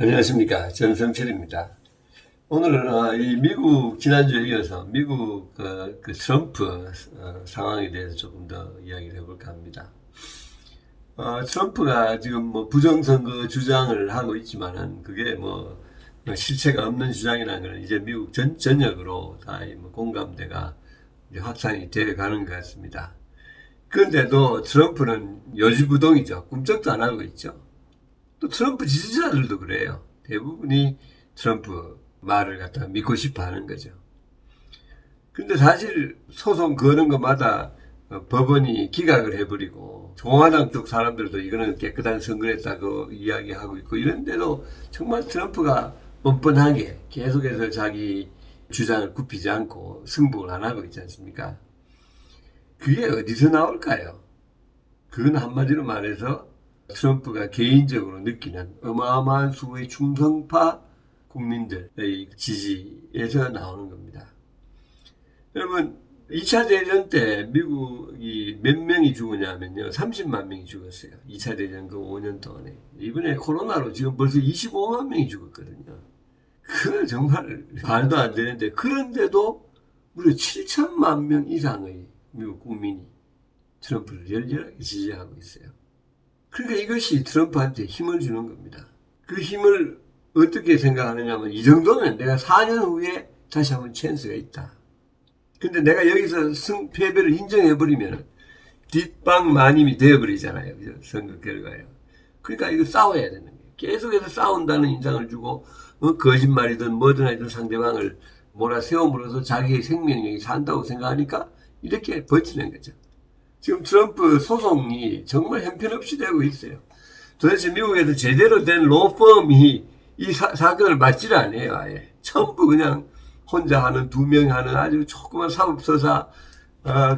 안녕하십니까. 전성철입니다. 오늘은 이 미국 지난주에 이어서 미국 그 트럼프 상황에 대해서 조금 더 이야기를 해볼까 합니다. 트럼프가 지금 뭐 부정선거 주장을 하고 있지만은 그게 뭐 실체가 없는 주장이라는 것은 이제 미국 전역으로 다 뭐 공감대가 이제 확산이 되어 가는 것 같습니다. 그런데도 트럼프는 요지부동이죠. 꿈쩍도 안 하고 있죠. 또 트럼프 지지자들도 그래요. 대부분이 트럼프 말을 갖다가 믿고 싶어 하는 거죠. 근데 사실 소송 거는 것마다 법원이 기각을 해버리고 공화당 쪽 사람들도 이거는 깨끗한 선거였다고 이야기하고 있고, 이런데도 정말 트럼프가 뻔뻔하게 계속해서 자기 주장을 굽히지 않고 승복을 안 하고 있지 않습니까? 그게 어디서 나올까요? 그건 한마디로 말해서 트럼프가 개인적으로 느끼는 어마어마한 수의 충성파 국민들의 지지에서 나오는 겁니다. 여러분, 2차 대전 때 미국이 몇 명이 죽었냐면요, 30만 명이 죽었어요. 2차 대전 그 5년 동안에. 이번에 코로나로 지금 벌써 25만 명이 죽었거든요. 그건 정말 말도 안 되는데, 그런데도 무려 7천만 명 이상의 미국 국민이 트럼프를 열렬하게 지지하고 있어요. 그러니까 이것이 트럼프한테 힘을 주는 겁니다. 그 힘을 어떻게 생각하느냐면, 이 정도면 내가 4년 후에 다시 한번 찬스가 있다. 근데 내가 여기서 패배를 인정해버리면 뒷방마님이 되어버리잖아요. 그죠? 선거 결과에. 그러니까 이거 싸워야 되는 거예요. 계속해서 싸운다는 인상을 주고, 거짓말이든 뭐든 하든 상대방을 몰아세움으로써 자기의 생명력이 산다고 생각하니까 이렇게 버티는 거죠. 지금 트럼프 소송이 정말 형편없이 되고 있어요. 도대체 미국에서 제대로 된 로펌이 이 사건을 맡지를 않아요, 아예. 전부 그냥 혼자 하는, 2명 하는 아주 조그만 사법서사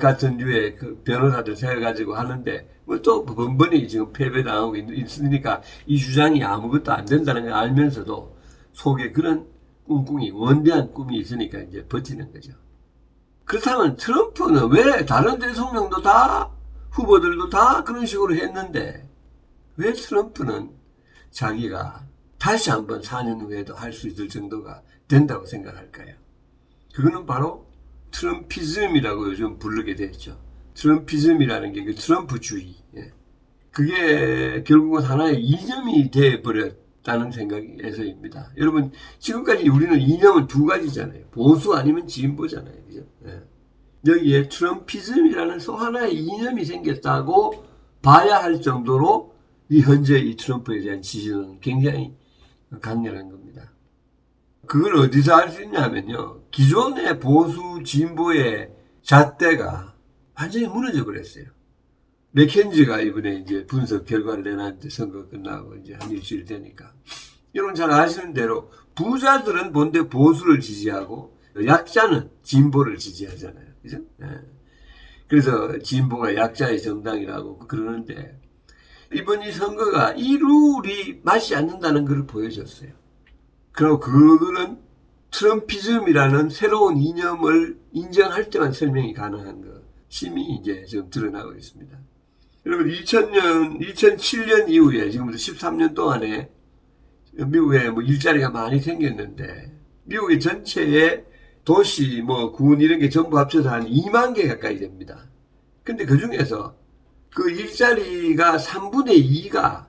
같은 류의 그 변호사들 세워가지고 하는데, 뭐 또 번번이 지금 패배당하고 있으니까 이 주장이 아무것도 안 된다는 걸 알면서도 속에 그런 꿍꿍이, 원대한 꿈이 있으니까 이제 버티는 거죠. 그렇다면 트럼프는 왜 다른 대통령도 다 후보들도 다 그런 식으로 했는데 왜 트럼프는 자기가 다시 한번 4년 후에도 할 수 있을 정도가 된다고 생각할까요? 그거는 바로 트럼피즘이라고 요즘 부르게 됐죠. 트럼피즘이라는 게 그 트럼프주의. 그게 결국은 하나의 이념이 돼버렸다는 생각에서입니다. 여러분, 지금까지 우리는 이념은 두 가지잖아요. 보수 아니면 진보잖아요. 그죠? 여기에 트럼피즘이라는 또 하나의 이념이 생겼다고 봐야 할 정도로 이 현재 이 트럼프에 대한 지지는 굉장히 강렬한 겁니다. 그걸 어디서 알 수 있냐면요, 기존의 보수 진보의 잣대가 완전히 무너져 버렸어요. 맥켄지가 이번에 이제 분석 결과를 내놨는데, 선거 끝나고 이제 한 일주일 되니까. 여러분 잘 아시는 대로 부자들은 본래 보수를 지지하고 약자는 진보를 지지하잖아요. 그죠? 그래서 진보가 약자의 정당이라고 그러는데, 이번 이 선거가 이 룰이 맞지 않는다는 것을 보여줬어요. 그리고 그거는 트럼피즘이라는 새로운 이념을 인정할 때만 설명이 가능한 것임이 이제 지금 드러나고 있습니다. 여러분, 2007년 이후에 지금부터 13년 동안에 미국에 뭐 일자리가 많이 생겼는데, 미국의 전체의 도시, 군 이런 게 전부 합쳐서 한 2만 개 가까이 됩니다. 근데 그 중에서 그 일자리가 3분의 2가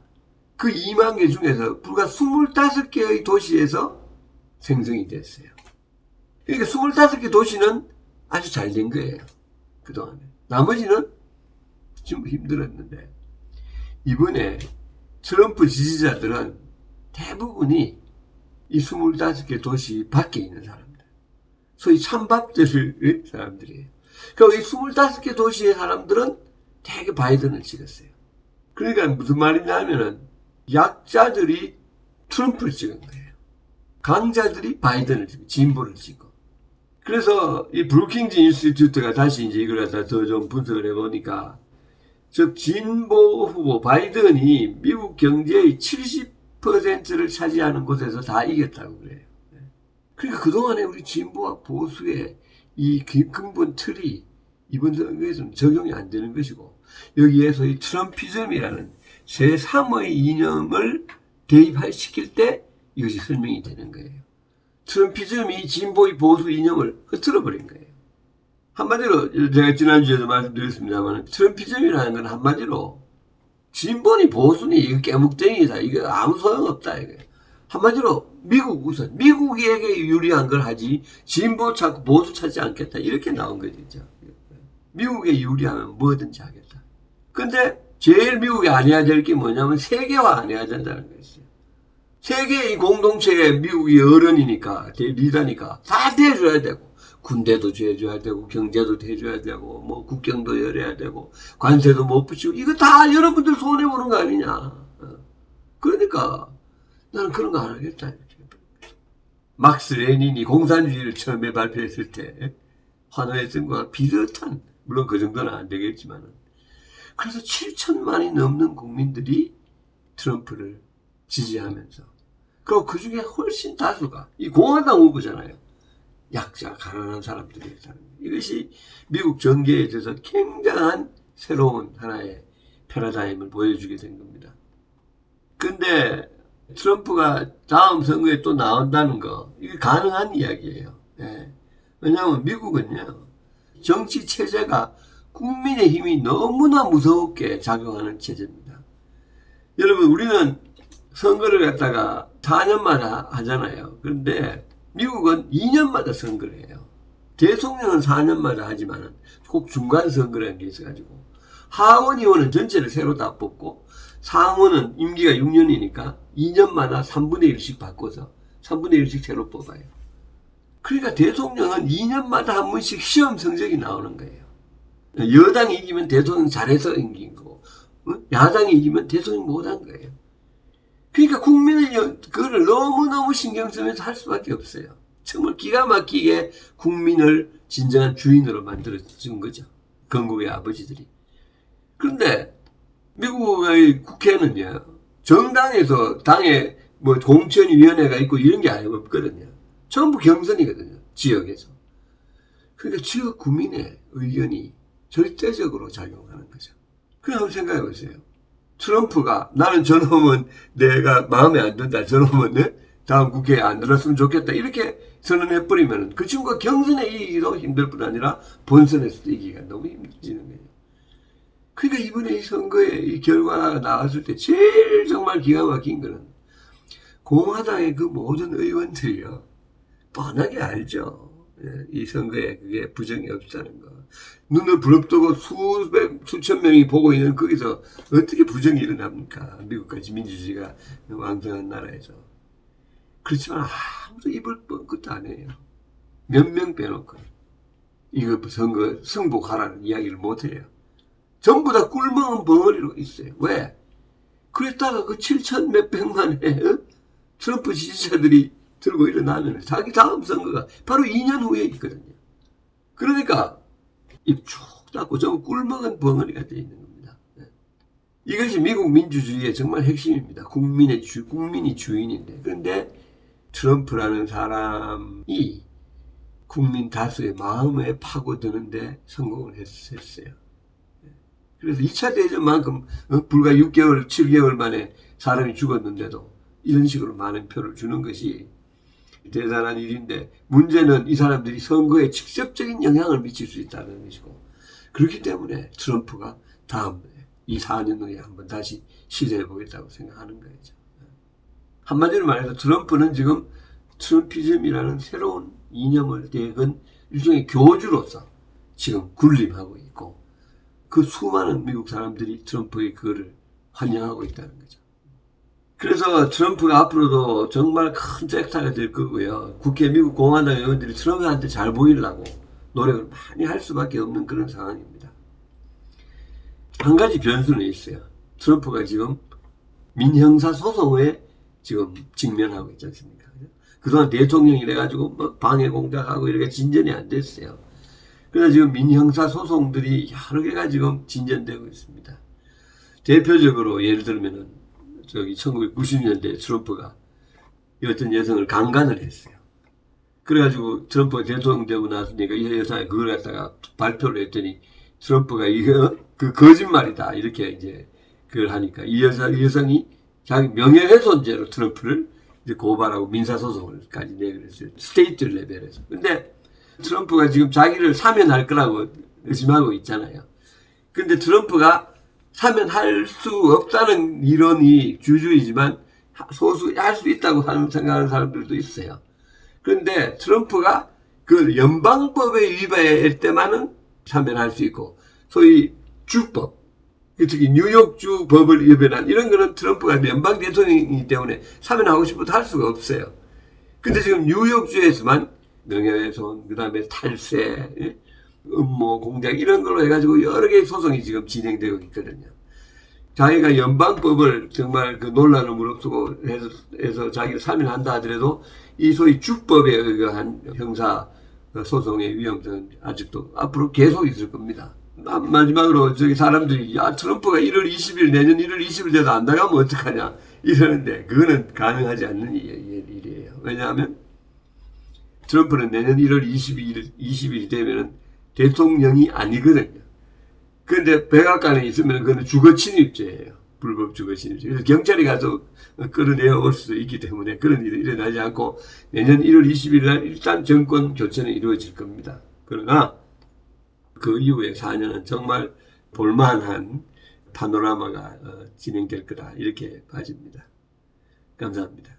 그 2만 개 중에서 불과 25개의 도시에서 생성이 됐어요. 그러니까 25개 도시는 아주 잘 된 거예요. 그동안에. 나머지는 좀 힘들었는데, 이번에 트럼프 지지자들은 대부분이 이 25개 도시 밖에 있는 사람들. 소위 찬밥들 사람들이에요. 그리고 이 25개 도시의 사람들은 되게 바이든을 찍었어요. 그러니까 무슨 말이냐 하면은, 약자들이 트럼프를 찍은 거예요. 강자들이 바이든을 찍고, 진보를 찍고. 그래서 이 브루킹즈 인스티튜트가 다시 이제 이걸 갖다 더 좀 분석을 해보니까, 즉, 진보 후보 바이든이 미국 경제의 70%를 차지하는 곳에서 다 이겼다고 그래요. 그러니까 그동안에 우리 진보와 보수의 이 근본 틀이 이번 선거에서는 적용이 안 되는 것이고, 여기에서 이 트럼피즘이라는 제3의 이념을 대입시킬 때 이것이 설명이 되는 거예요. 트럼피즘이 진보의 보수 이념을 흐트러버린 거예요. 한마디로 제가 지난주에도 말씀드렸습니다만 트럼피즘이라는 건 한마디로 진보니 보수니 이거 깨묵댕이다. 이거 아무 소용없다. 이거. 한마디로 미국 우선 미국에게 유리한 걸 하지 진보 찾고 보수 찾지 않겠다. 이렇게 나온 거죠. 미국에 유리하면 뭐든지 하겠다. 근데 제일 미국이 안 해야 될 게 뭐냐면 세계화 안 해야 된다는 거였어요. 세계의 공동체에 미국이 어른이니까 리더니까 다 대줘야 되고 군대도 대줘야 되고 경제도 대줘야 되고 뭐 국경도 열어야 되고 관세도 못 붙이고 이거 다 여러분들 손해보는 거 아니냐. 그러니까 나는 그런 거 안 하겠다. 막스 레닌이 공산주의를 처음에 발표했을 때 환호했던 거와 비슷한, 물론 그 정도는 안 되겠지만, 그래서 7천만이 넘는 국민들이 트럼프를 지지하면서, 그리고 그 중에 훨씬 다수가 이 공화당 후보잖아요. 약자, 가난한 사람들이 사는 이것이 미국 정계에 대해서 굉장한 새로운 하나의 패러다임을 보여주게 된 겁니다. 근데 트럼프가 다음 선거에 또 나온다는 거, 이게 가능한 이야기예요. 예. 왜냐하면 미국은요, 정치 체제가 국민의 힘이 너무나 무섭게 작용하는 체제입니다. 여러분, 우리는 선거를 갖다가 4년마다 하잖아요. 그런데 미국은 2년마다 선거를 해요. 대통령은 4년마다 하지만 꼭 중간 선거라는 게 있어가지고 하원 의원은 전체를 새로 다 뽑고 상원은 임기가 6년이니까 2년마다 3분의 1씩 바꿔서 3분의 1씩 새로 뽑아요. 그러니까 대통령은 2년마다 한 번씩 시험 성적이 나오는 거예요. 여당이 이기면 대통령 잘해서 이긴 거고 야당이 이기면 대통령 못한 거예요. 그러니까 국민의 그거를 너무너무 신경 쓰면서 할 수밖에 없어요. 정말 기가 막히게 국민을 진정한 주인으로 만들어준 거죠. 건국의 아버지들이. 그런데 미국의 국회는요, 정당에서 당에 뭐 공천위원회가 있고 이런 게 아니고 없거든요. 전부 경선이거든요. 지역에서. 그러니까 지역 국민의 의견이 절대적으로 작용하는 거죠. 그냥 한번 생각해 보세요. 트럼프가 나는 저놈은 내가 마음에 안 든다. 저놈은 다음 국회에 안 들었으면 좋겠다. 이렇게 선언해버리면 그 친구가 경선에 이기기도 힘들 뿐 아니라 본선에서도 이기기가 너무 힘들어지는 거예요. 그러니까 이번에 이 선거에 이 결과가 나왔을 때 제일 정말 기가 막힌 거는 공화당의 그 모든 의원들이요. 뻔하게 알죠. 이 선거에 그게 부정이 없다는 거. 눈을 부릅뜨고 수천 명이 보고 있는 거기서 어떻게 부정이 일어납니까? 미국까지 민주주의가 왕성한 나라에서. 그렇지만 아무도 입을 뻥끗도 안 해요. 몇 명 빼놓고. 이거 선거 승복하라는 이야기를 못 해요. 전부 다 꿀먹은 벙어리로 있어요. 왜? 그랬다가 그 7천 몇백만의 트럼프 지지자들이 들고 일어나면 자기 다음 선거가 바로 2년 후에 있거든요. 그러니까 입 쭉 닫고 좀 꿀먹은 벙어리가 되어 있는 겁니다. 이것이 미국 민주주의의 정말 핵심입니다. 국민이 주인인데. 그런데 트럼프라는 사람이 국민 다수의 마음에 파고드는데 성공을 했어요. 그래서 2차 대전만큼 불과 6개월, 7개월 만에 사람이 죽었는데도 이런 식으로 많은 표를 주는 것이 대단한 일인데 문제는 이 사람들이 선거에 직접적인 영향을 미칠 수 있다는 것이고 그렇기 때문에 트럼프가 다음 이 4년 후에 한번 다시 시도해 보겠다고 생각하는 거죠. 한마디로 말해서 트럼프는 지금 트럼피즘이라는 새로운 이념을 대건 일종의 교주로서 지금 군림하고 있고 그 수많은 미국 사람들이 트럼프의 그거를 환영하고 있다는 거죠. 그래서 트럼프가 앞으로도 정말 큰 섹타가 될 거고요. 국회 미국 공화당 의원들이 트럼프한테 잘 보이려고 노력을 많이 할 수밖에 없는 그런 상황입니다. 한 가지 변수는 있어요. 트럼프가 지금 민형사 소송에 지금 직면하고 있지 않습니까? 그동안 대통령이래가지고 뭐 방해 공작하고 이렇게 진전이 안 됐어요. 그래서 지금 민형사 소송들이 여러 개가 지금 진전되고 있습니다. 대표적으로 예를 들면은 1990년대 트럼프가 어떤 여성을 강간을 했어요. 그래가지고 트럼프가 대통령 되고 나서니까 이 여성이 그걸 갖다가 발표를 했더니 트럼프가 이거 그 거짓말이다 이렇게 이제 그걸 하니까 이 여성이 자기 명예훼손죄로 트럼프를 이제 고발하고 민사소송을까지 내걸었어요. 스테이트 레벨에서. 근데 트럼프가 지금 자기를 사면할 거라고 의심하고 있잖아요. 근데 트럼프가 사면할 수 없다는 이론이 주주이지만 소수 할 수 있다고 생각하는 사람들도 있어요. 그런데 트럼프가 그 연방법에 위반할 때만은 사면할 수 있고, 소위 주법, 특히 뉴욕주 법을 위반한 이런 거는 트럼프가 연방 대통령이기 때문에 사면하고 싶어도 할 수가 없어요. 근데 지금 뉴욕주에서만 명예훼손, 그 다음에 탈세, 음모, 공작 이런 걸로 해가지고 여러 개의 소송이 지금 진행되고 있거든요. 자기가 연방법을 정말 그 논란을 무릅쓰고 해서 자기를 사면한다 하더라도 이 소위 주법에 의한 형사 소송의 위험성은 아직도 앞으로 계속 있을 겁니다. 마지막으로 저기 사람들이 야 트럼프가 1월 20일 내년 1월 20일 돼도 안 나가면 어떡하냐 이러는데 그거는 가능하지 않는 일이에요. 왜냐하면 트럼프는 내년 1월 20일이 되면 대통령이 아니거든요. 그런데 백악관에 있으면 그건 주거침입죄예요. 불법 주거침입죄. 그래서 경찰이 가서 끌어내어 올 수도 있기 때문에 그런 일이 일어나지 않고 내년 1월 20일 날 일단 정권 교체는 이루어질 겁니다. 그러나 그 이후에 4년은 정말 볼만한 파노라마가 진행될 거다 이렇게 봐집니다. 감사합니다.